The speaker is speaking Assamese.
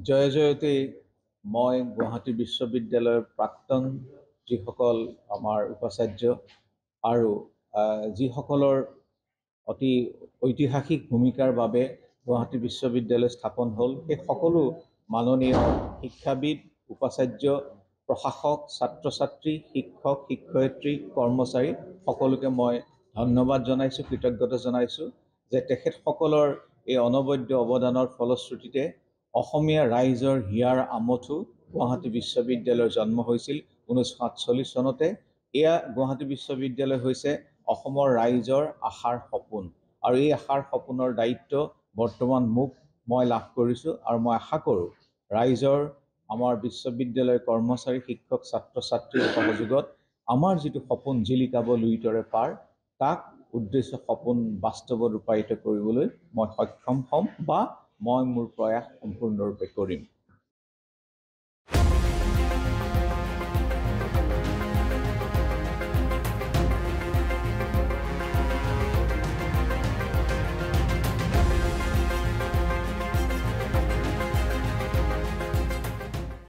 জয় জয়তে মই গুৱাহাটী বিশ্ববিদ্যালয়ৰ প্ৰাক্তন যিসকল আমাৰ উপাচাৰ্য আৰু যিসকলৰ অতি ঐতিহাসিক ভূমিকাৰ বাবে গুৱাহাটী বিশ্ববিদ্যালয় স্থাপন হ'ল, সেই সকলো মাননীয় শিক্ষাবিদ, উপাচাৰ্য, প্ৰশাসক, ছাত্ৰ ছাত্ৰী, শিক্ষক, শিক্ষয়িত্ৰী, কৰ্মচাৰী সকলোকে মই ধন্যবাদ জনাইছোঁ, কৃতজ্ঞতা জনাইছোঁ যে তেখেতসকলৰ এই অনবদ্য অৱদানৰ ফলশ্ৰুতিতে অসমীয়া ৰাইজৰ হিয়াৰ আমঠু গুৱাহাটী বিশ্ববিদ্যালয়ৰ জন্ম হৈছিল 1947 চনতে। এয়া গুৱাহাটী বিশ্ববিদ্যালয় হৈছে অসমৰ ৰাইজৰ আশাৰ সপোন, আৰু এই আশাৰ সপোনৰ দায়িত্ব বৰ্তমান মই লাভ কৰিছোঁ, আৰু মই আশা কৰোঁ ৰাইজৰ, আমাৰ বিশ্ববিদ্যালয়ৰ কৰ্মচাৰী, শিক্ষক, ছাত্ৰ ছাত্ৰীৰ সহযোগত আমাৰ যিটো সপোন জিলিকাব লুইতৰে পাৰ, তাক উদ্দেশ্য সপোন বাস্তৱত ৰূপায়িত কৰিবলৈ মই সক্ষম হ'ম, বা মই মোৰ প্ৰয়াস সম্পূৰ্ণৰূপে কৰিম।